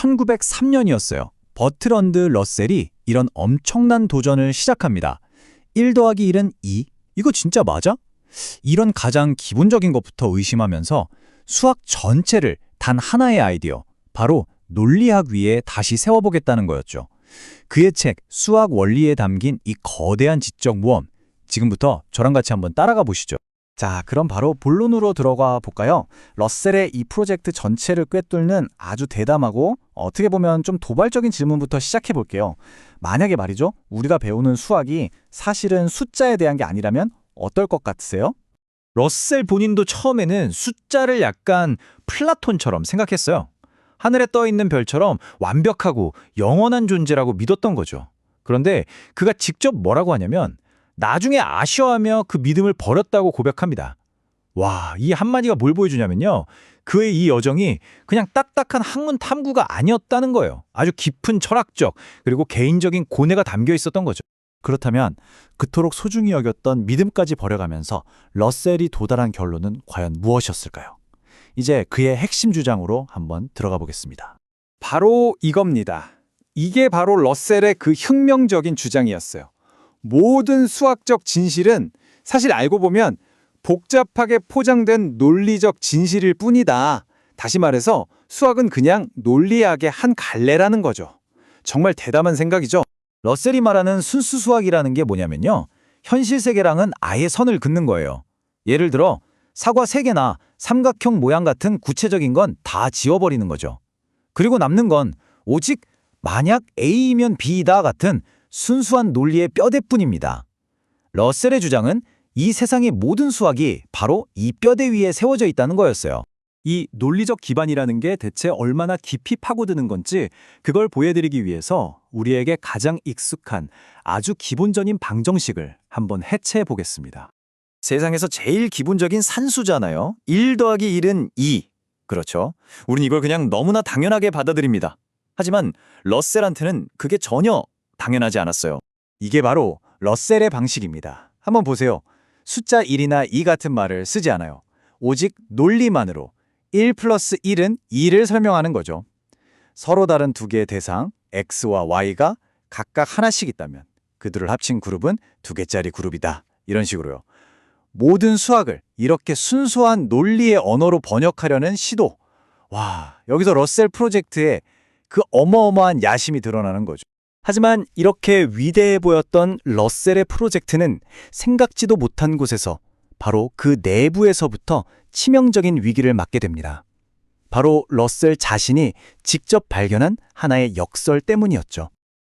1903년이었어요. 버트런드 러셀이 이런 엄청난 도전을 시작합니다. 1 더하기 1은 2? 이거 진짜 맞아? 이런 가장 기본적인 것부터 의심하면서 수학 전체를 단 하나의 아이디어, 바로 논리학 위에 다시 세워보겠다는 거였죠. 그의 책 수학 원리에 담긴 이 거대한 지적 모험, 지금부터 저랑 같이 한번 따라가 보시죠. 자, 그럼 바로 본론으로 들어가 볼까요? 러셀의 이 프로젝트 전체를 꿰뚫는 아주 대담하고 어떻게 보면 좀 도발적인 질문부터 시작해 볼게요. 만약에 말이죠, 우리가 배우는 수학이 사실은 숫자에 대한 게 아니라면 어떨 것 같으세요? 러셀 본인도 처음에는 숫자를 약간 플라톤처럼 생각했어요. 하늘에 떠 있는 별처럼 완벽하고 영원한 존재라고 믿었던 거죠. 그런데 그가 직접 뭐라고 하냐면 나중에 아쉬워하며 그 믿음을 버렸다고 고백합니다. 와, 이 한마디가 뭘 보여주냐면요. 그의 이 여정이 그냥 딱딱한 학문 탐구가 아니었다는 거예요. 아주 깊은 철학적 그리고 개인적인 고뇌가 담겨 있었던 거죠. 그렇다면 그토록 소중히 여겼던 믿음까지 버려가면서 러셀이 도달한 결론은 과연 무엇이었을까요? 이제 그의 핵심 주장으로 한번 들어가 보겠습니다. 바로 이겁니다. 이게 바로 러셀의 그 혁명적인 주장이었어요. 모든 수학적 진실은 사실 알고 보면 복잡하게 포장된 논리적 진실일 뿐이다. 다시 말해서 수학은 그냥 논리학의 한 갈래라는 거죠. 정말 대담한 생각이죠. 러셀이 말하는 순수 수학이라는 게 뭐냐면요. 현실 세계랑은 아예 선을 긋는 거예요. 예를 들어 사과 3개나 삼각형 모양 같은 구체적인 건 다 지워버리는 거죠. 그리고 남는 건 오직 만약 A이면 B이다 같은 순수한 논리의 뼈대뿐입니다. 러셀의 주장은 이 세상의 모든 수학이 바로 이 뼈대 위에 세워져 있다는 거였어요. 이 논리적 기반이라는 게 대체 얼마나 깊이 파고드는 건지 그걸 보여드리기 위해서 우리에게 가장 익숙한 아주 기본적인 방정식을 한번 해체해 보겠습니다. 세상에서 제일 기본적인 산수잖아요. 1 더하기 1은 2. 그렇죠. 우린 이걸 그냥 너무나 당연하게 받아들입니다. 하지만 러셀한테는 그게 전혀 당연하지 않았어요. 이게 바로 러셀의 방식입니다. 한번 보세요. 숫자 1이나 2 같은 말을 쓰지 않아요. 오직 논리만으로 1 플러스 1은 2를 설명하는 거죠. 서로 다른 두 개의 대상, x와 y가 각각 하나씩 있다면 그들을 합친 그룹은 2개짜리 그룹이다. 이런 식으로요. 모든 수학을 이렇게 순수한 논리의 언어로 번역하려는 시도. 와, 여기서 러셀 프로젝트에 그 어마어마한 야심이 드러나는 거죠. 하지만 이렇게 위대해 보였던 러셀의 프로젝트는 생각지도 못한 곳에서 바로 그 내부에서부터 치명적인 위기를 맞게 됩니다. 바로 러셀 자신이 직접 발견한 하나의 역설 때문이었죠.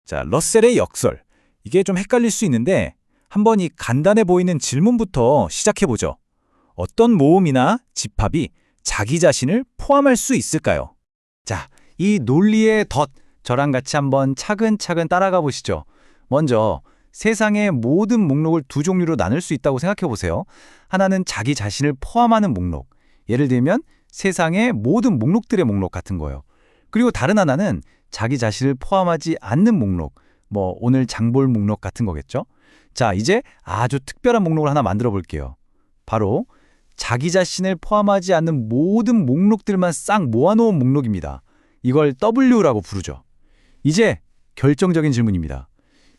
자, 러셀의 역설. 이게 좀 헷갈릴 수 있는데 한번 이 간단해 보이는 질문부터 시작해보죠. 어떤 모음이나 집합이 자기 자신을 포함할 수 있을까요? 자, 이 논리의 덫, 저랑 같이 한번 차근차근 따라가 보시죠. 먼저 세상의 모든 목록을 두 종류로 나눌 수 있다고 생각해 보세요. 하나는 자기 자신을 포함하는 목록. 예를 들면 세상의 모든 목록들의 목록 같은 거예요. 그리고 다른 하나는 자기 자신을 포함하지 않는 목록. 뭐 오늘 장볼 목록 같은 거겠죠. 자, 이제 아주 특별한 목록을 하나 만들어 볼게요. 바로 자기 자신을 포함하지 않는 모든 목록들만 싹 모아놓은 목록입니다. 이걸 W라고 부르죠. 이제 결정적인 질문입니다.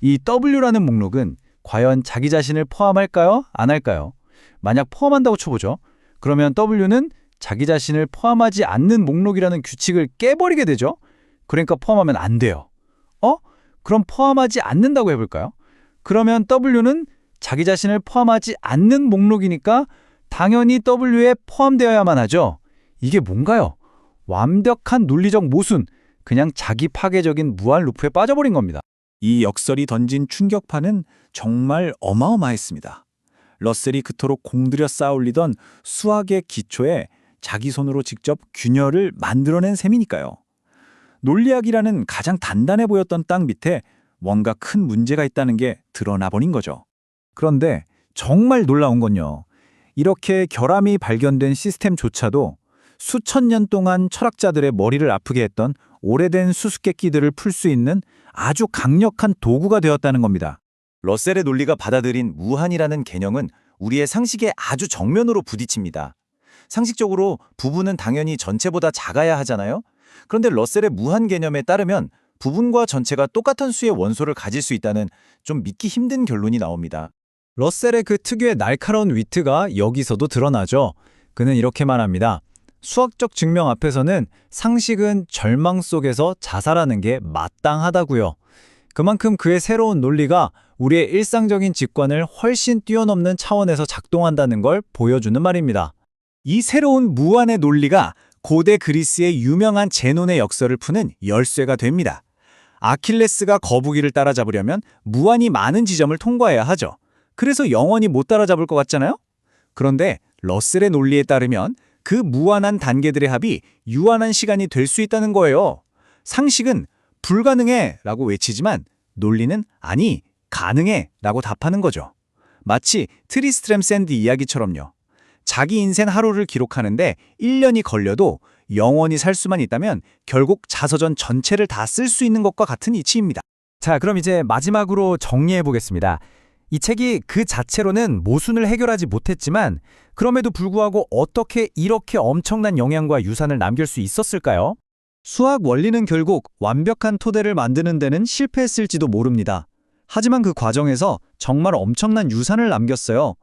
이 W라는 목록은 과연 자기 자신을 포함할까요? 안 할까요? 만약 포함한다고 쳐보죠. 그러면 W는 자기 자신을 포함하지 않는 목록이라는 규칙을 깨버리게 되죠. 그러니까 포함하면 안 돼요. 그럼 포함하지 않는다고 해볼까요? 그러면 W는 자기 자신을 포함하지 않는 목록이니까 당연히 W에 포함되어야만 하죠. 이게 뭔가요? 완벽한 논리적 모순, 그냥 자기 파괴적인 무한 루프에 빠져버린 겁니다. 이 역설이 던진 충격파는 정말 어마어마했습니다. 러셀이 그토록 공들여 쌓아올리던 수학의 기초에 자기 손으로 직접 균열을 만들어낸 셈이니까요. 논리학이라는 가장 단단해 보였던 땅 밑에 뭔가 큰 문제가 있다는 게 드러나 버린 거죠. 그런데 정말 놀라운 건요. 이렇게 결함이 발견된 시스템조차도 수천 년 동안 철학자들의 머리를 아프게 했던 오래된 수수께끼들을 풀 수 있는 아주 강력한 도구가 되었다는 겁니다. 러셀의 논리가 받아들인 무한이라는 개념은 우리의 상식에 아주 정면으로 부딪힙니다. 상식적으로 부분은 당연히 전체보다 작아야 하잖아요. 그런데 러셀의 무한 개념에 따르면 부분과 전체가 똑같은 수의 원소를 가질 수 있다는 좀 믿기 힘든 결론이 나옵니다. 러셀의 그 특유의 날카로운 위트가 여기서도 드러나죠. 그는 이렇게 말합니다. 수학적 증명 앞에서는 상식은 절망 속에서 자살하는 게 마땅하다고요. 그만큼 그의 새로운 논리가 우리의 일상적인 직관을 훨씬 뛰어넘는 차원에서 작동한다는 걸 보여주는 말입니다. 이 새로운 무한의 논리가 고대 그리스의 유명한 제논의 역설을 푸는 열쇠가 됩니다. 아킬레스가 거북이를 따라잡으려면 무한히 많은 지점을 통과해야 하죠. 그래서 영원히 못 따라잡을 것 같잖아요? 그런데 러셀의 논리에 따르면 그 무한한 단계들의 합이 유한한 시간이 될 수 있다는 거예요. 상식은 불가능해 라고 외치지만 논리는 아니, 가능해 라고 답하는 거죠. 마치 트리스트램 샌드 이야기처럼요. 자기 인생 하루를 기록하는데 1년이 걸려도 영원히 살 수만 있다면 결국 자서전 전체를 다 쓸 수 있는 것과 같은 이치입니다. 자, 그럼 이제 마지막으로 정리해 보겠습니다. 이 책이 그 자체로는 모순을 해결하지 못했지만 그럼에도 불구하고 어떻게 이렇게 엄청난 영향과 유산을 남길 수 있었을까요? 수학 원리는 결국 완벽한 토대를 만드는 데는 실패했을지도 모릅니다. 하지만 그 과정에서 정말 엄청난 유산을 남겼어요.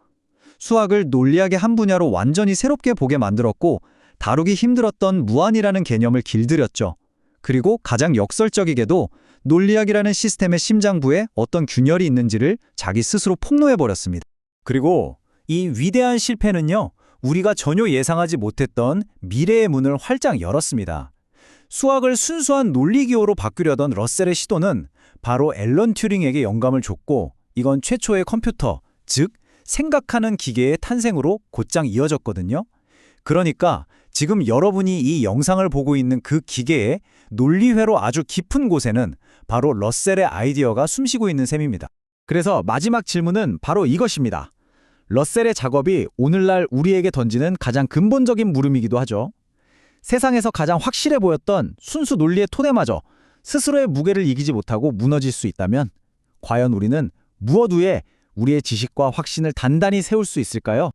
수학을 논리학의 한 분야로 완전히 새롭게 보게 만들었고 다루기 힘들었던 무한이라는 개념을 길들였죠. 그리고 가장 역설적이게도 논리학이라는 시스템의 심장부에 어떤 균열이 있는지를 자기 스스로 폭로해버렸습니다. 그리고 이 위대한 실패는요, 우리가 전혀 예상하지 못했던 미래의 문을 활짝 열었습니다. 수학을 순수한 논리기호로 바꾸려던 러셀의 시도는 바로 앨런 튜링에게 영감을 줬고 이건 최초의 컴퓨터, 즉 생각하는 기계의 탄생으로 곧장 이어졌거든요. 그러니까 지금 여러분이 이 영상을 보고 있는 그 기계의 논리회로 아주 깊은 곳에는 바로 러셀의 아이디어가 숨쉬고 있는 셈입니다. 그래서 마지막 질문은 바로 이것입니다. 러셀의 작업이 오늘날 우리에게 던지는 가장 근본적인 물음이기도 하죠. 세상에서 가장 확실해 보였던 순수 논리의 토대마저 스스로의 무게를 이기지 못하고 무너질 수 있다면 과연 우리는 무엇 위에 우리의 지식과 확신을 단단히 세울 수 있을까요?